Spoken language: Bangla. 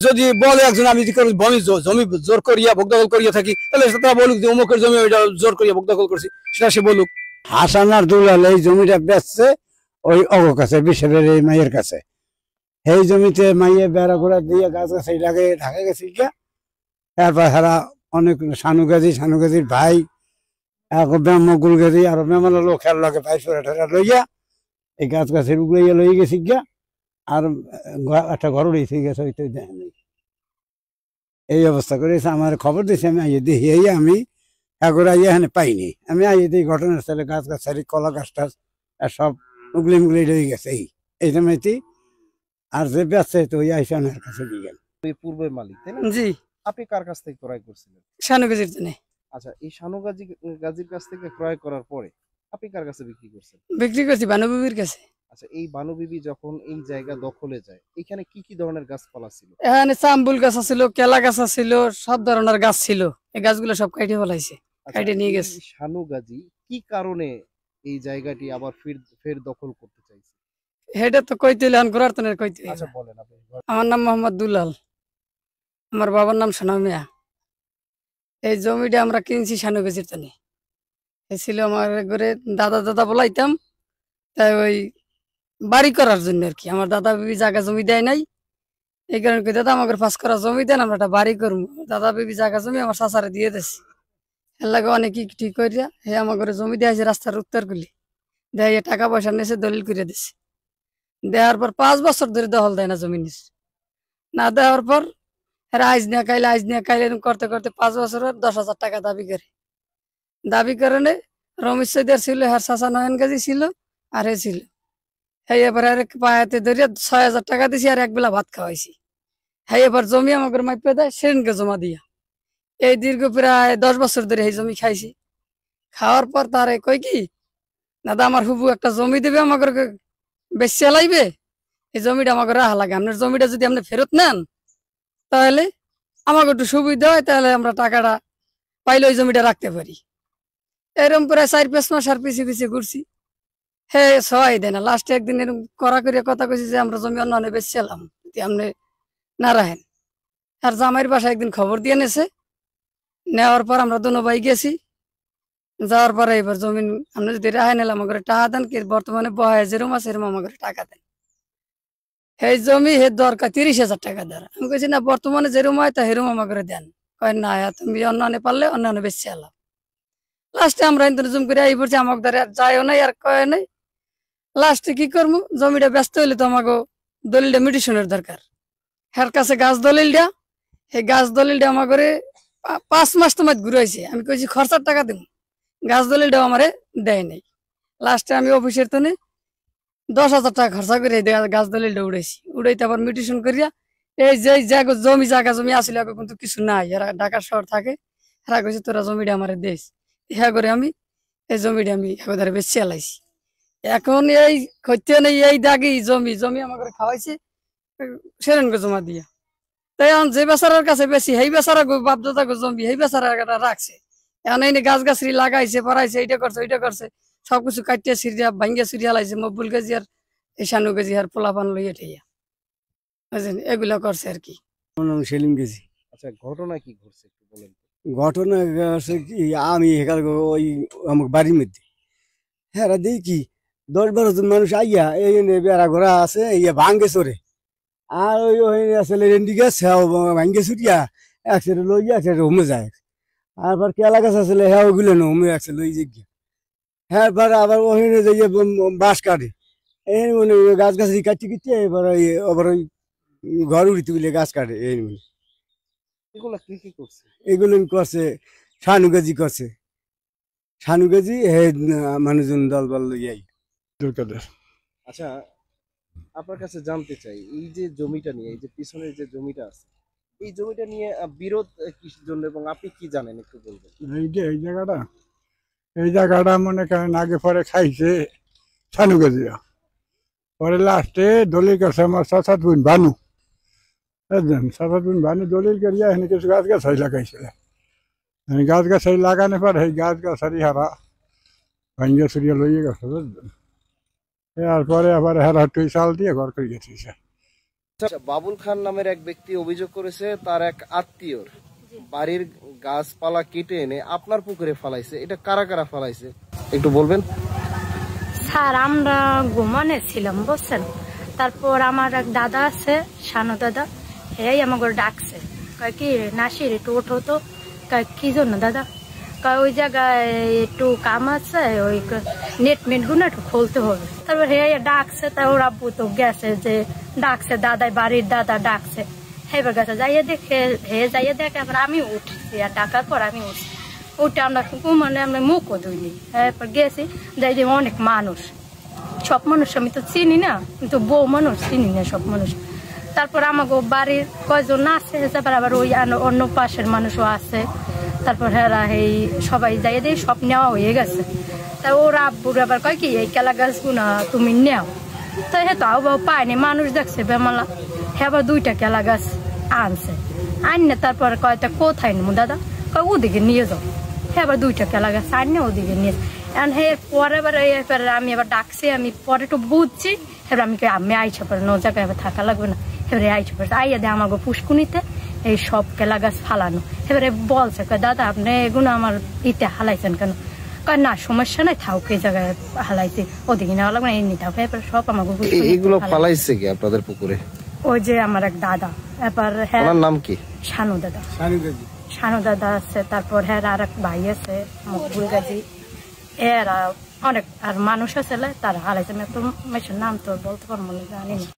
যদি বলে একজন আমি জমি জোর করিয়া ভোগ দখল করিয়া থাকি, তাহলে তারা বলুক যে অমুকের জমি জোর করিয়া ভোগ দখল করছি, সেটা সে বলুক। হাসান আর দুলাল এই জমিটা বেচছে ওই অগ কাছে, বিশেষের এই মাইয়ের কাছে। এই জমিতে মাইয়ে বেড়া গোড়া দিয়ে গাছ গাছ লাগে ঢাকা গেছি গিয়া। এরপর হারা অনেক শানু গাজির ভাই মকুল গাজি আর মেমানো লোক খেয়াল লাগে ভাই সরা ঠেরা লইয়া এই গাছ গাছের উগলাইয়া লই গেছি গিয়া। আর একটা ঘর উড়েছে গেছে, ওই তো দেখেন এই অবস্থা করেছে। আমার খবর দিয়েছে, আমি আইয়ে দেখি আমি এগোর আইয়া এখানে পাইনি। আমি আইয়ে দিই ঘটনাস্থলে গাছ গাছারি কলা গাছ টাছ সব উগলি মুগলি রয়ে গেছে এই সময়টি। আর যে বেচছে তো ওই আইসানের কাছে দিয়ে গেল। পূর্বের মালিক তাই না? জি। আপনি কার কাছ থেকে ক্রয় করছিলেন? শানু গাজির জন্য। আচ্ছা, এই শানু গাজীর কাছ থেকে ক্রয় করার পরে আপনি কার কাছে বিক্রি করছেন? বিক্রি করছি বানু বিবির কাছে। আচ্ছা, এই বানু বিবি যখন এই জায়গা দখলে যায়, এখানে কি কি ধরনের গাছপালা ছিল? এখানে চাম্বুল গাছ ছিল, কেলা গাছ ছিল, সব ধরনের গাছ ছিল। এই গাছগুলো সব কাটে ফেলাইছে, কাটে নিয়ে গেছে। শানু গাজী কি কারণে এই জায়গাটি আবার ফের দখল করতে চাইছে? হেটা তো কইতে হইলে ঘোরার তো কইতে। আচ্ছা বলেন আপনি। আমার নাম মোহাম্মদ দুলাল, আমার বাবার নাম সোনা মিয়া। এই জমিটা আমরা কিনছি শানু গাজির টানে। এই ছিল আমার ঘরে দাদা বলাইতাম, তাই ওই বাড়ি করার জন্য আর কি। আমার দাদা বিবি জায়গা জমি দেয় নাই, এই কারণে কই দাদা আমাকে 5 করা জমি দেন, আমরা একটা বাড়ি করবো। দাদা বিবি জায়গা জমি আমার চাচারে দিয়ে দিয়েছি। এর লাগে অনেক ঠিক করিয়া হে আমার ঘরে জমি দেওয়া হয়েছে রাস্তার উত্তর গুলি দেয়, টাকা পয়সা নিয়েছে, দলিল করে দিছে। দেওয়ার পর 5 বছর ধরে দখল দেয় না জমি নিস না। দেওয়ার পর আইজ নিয়ে কাইলে করতে করতে 5 বছরের 10,000 টাকা দাবি করে নে। রমেশ সৈদার ছিল, হার চাচা নয়ন গাজী ছিল, আর হে ছিল। হ্যাঁ এবার আর পায়াতে ধরিয়া 6,000 টাকা দিছি, আর একবেলা ভাত খাওয়াইছি। হ্যাঁ এবার জমি আমাকে মাইপে দেয়, সেদিনকে জমা দিয়া। এই দীর্ঘ প্রায় 10 বছর ধরে এই জমি খাইছি। খাওয়ার পর তারে কই কি দাদা আমার হুবু একটা জমি দেবে, আমাকে বেশি চালাইবে, এই জমিটা আমাকে রাখা লাগে। আপনার জমিটা যদি আপনি ফেরত নেন তাহলে আমাকে একটু সুবিধা হয়, তাহলে আমরা টাকাটা পাইলে ওই জমিটা রাখতে পারি। এরকম প্রায় 4-5 মাস আর পিছিয়ে ঘুরছি, হে সহায় দেয় না। লাস্টে একদিন এরকম করা করে কথা কইছি যে আমরা জমি অন্য বেশি চালাম, যদি আপনি না রাখেন। আর জামাইয়ের বাসায় একদিন খবর দিয়ে নেছে, নেওয়ার পর আমরা দুনো ভাই গেছি। যাওয়ার পরে এবার জমিন আপনি যদি রাখেন এলাম আমাকে টাকা দেন, কি বর্তমানে বহায় যেরকম আছে এরকম আমাকে টাকা দেন। এই জমি হে দরকার 30,000 টাকা দেন। আমি কইছি না, বর্তমানে যেরকম হয় তা হেরম আমাকে দেন। কয় না, তুমি অন্য পারলে অন্য বেশি আলাম। লাস্টে আমরা জুম করে এই পড়ছি, আমাকে ধরে যায়ও নাই আর কয় নাই। লাস্টে কি করবো, জমিটা ব্যস্ত হইলে তো আমাকে দলিলটা মিটিশনের দরকার। হের কাছে গাছ দলিলটা, এই গাছ দলিলটা আমার করে 5 মাস তোমার ঘুরাইছে। আমি কইছি খরচার টাকা দেব, গাছ দলিলটাও আমারে দেয় নাই। লাস্টে আমি অফিসের তো 10,000 টাকা খরচা করে গাছ দলিলটা উড়াইতে আবার মিটিশন করিয়া এই যে জায়গা জমি আসলে কিন্তু কিছু নাই। এরা ঢাকা শহর থাকে, এরা কইছে তোরা জমিটা আমারে দেশ। হ্যাঁ করে আমি এই জমিটা আমি একবারে বেশি আলাইছি। এখন এই খত্যে নেই, এই দাগি জমি আমাকে খাওয়াইছে সেরেনকে জমা দিয়া। তাই এখন যে বেচারার কাছে বেশি সেই বেচারা বাপদাদা জমি সেই বেচারা রাখছে। এখন এই গাছ গাছরি লাগাইছে, পড়াইছে, এইটা করছে ওইটা করছে, সবকিছু কাটিয়া সিরিয়া ভাঙ্গিয়া সিরিয়া লাইছে। মকবুল গাজি আর এই শানু গাজি আর পোলাপান লইয়া ঠেইয়া বুঝলেন, এগুলা করছে আর কি। সেলিম গেছি। আচ্ছা, ঘটনা কি ঘটছে একটু বলেন। ঘটনা কি, আমি ওই আমার বাড়ির মধ্যে হ্যাঁ দেখি 10-12 জন মানুষ আইয়া এই বেড়া ঘোরা আছে, ইয়া ভাঙ্গে চড়ে। আর ওই আসলে রেন্ডি গাছ ভাঙ্গে ছুটিয়া একসাথে লইয়া একসাথে হোমে যায়। আবার কেলা গাছ আসলে হ্যাঁ ওইগুলো না হোমে একসাথে লই যে হ্যাঁ। আবার ওখানে যাইয়া বাঁশ কাটে, এই মানে গাছ গাছালি কাটতে কিটতে এবার আবার ওই ঘর উড়িতে বলে গাছ কাটে। এই মানে এগুলো কি কি করছে? এগুলো করছে শানু গাজি করছে। শানু গাজি মানুষজন দল বল লইয়াই। আচ্ছা, আপনার কাছে জানতে চাই, এই যে জমিটা নিয়ে, এই যে পিছনের যে জমিটা আছে, এই জমিটা নিয়ে বিরোধ কিসের জন্য এবং আপনি কি জানেন একটু বলবেন? এই জায়গাটা মনে করেন আগে পরে খাইছে শানু গাজিরা, পরে লাস্টে দলিল করছে আমার চাচাত বোন ভানু। বুঝলেন, চাচাত বোন ভানু দলিল করিয়া এখানে কিছু গাছ গাছাই লাগাইছিল। গাছ গাছাই লাগানোর পর সেই গাছ গাছারি হারা ভাঙ্গিয়া ছড়িয়া লইয়ে গেছে। বুঝলেন, এরপরে আবার হেরা টুই চাল দিয়ে ঘর করে গেছে। আচ্ছা, বাবুল খান নামের এক ব্যক্তি অভিযোগ করেছে তার এক আত্মীয়র বাড়ির গাছপালা কেটে এনে আপনার পুকুরে ফালাইছে। এটা কারা কারা ফালাইছে একটু বলবেন? স্যার আমরা ঘুমানে ছিলাম বুঝছেন, তারপর আমার এক দাদা আছে শানু দাদা, এই আমাকে ডাকছে, কয় কি নাসির একটু ওঠো তো। কয় কি জন্য দাদা? কয় ওই জায়গায় একটু কাম আছে, ওই নেট মেট গুলো একটু খুলতে হবে। তারপর হে ডাকছে, তাই ওর আব্বু তো গেছে, যে ডাকছে দাদাই, বাড়ির দাদা ডাকছে, হেবার গেছে, যাইয়ে দেখে হে যাইয়ে দেখে আবার আমি উঠছি, আর ডাকার পর আমি উঠছি, ওটা আমরা মানে আমরা মুখও ধুইনি। এরপর গেছি, যাই যে অনেক মানুষ, সব মানুষ আমি তো চিনি না, কিন্তু বউ মানুষ চিনি না সব মানুষ। তারপর আমাকে বাড়ির কয়জন আছে, তারপর আবার ওই অন্য পাশের মানুষও আছে। তারপর হেরা এই সবাই যাই দিয়ে সব নেওয়া হয়ে গেছে। তা ওরা আব্বুর আবার কয় কি এই কেলা গাছগুনা তুমি নেও, তো হে তো আবার পায়নি, মানুষ দেখছে বেমালা, হে আবার 2টা কেলা গাছ আনছে, আননে তারপর কয়টা কোথায় নেবো দাদা? কয় ওদিকে নিয়ে যাও। হে আবার 2টা কেলা গাছ আননে ওদিকে নিয়ে, এখন হে পরে এবার আমি আবার ডাকছি, আমি পরে একটু বুঝছি, এবার আমি আইসা পরে ন জায়গায় এবার থাকা লাগবে না, এবারে আইসা পরে আইয়া দেয় আমাকে পুষ্কুনিতে এই সব কেলা গাছ ফালানো। এবারে বলছে দাদা আপনি এগুলো আমার ইতে হালাইছেন কেন? কয় না সমস্যা নাই, থাক এই জায়গায় হালাইছি, ওদিকে নেওয়া লাগবে না, এমনি থাক। এবার সব আমাকে এগুলো ফালাইছে কি আপনাদের পুকুরে? ওই যে আমার এক দাদা, এবার হ্যাঁ নাম কি? শানু দাদা। শানু দাদা আছে, তারপর হ্যাঁ আর এক ভাই আছে মকবুল গাজী, এরা অনেক আর মানুষ আছে তারা হালাইছে। আমি তো নাম তো বলতে পারবো না, জানি না।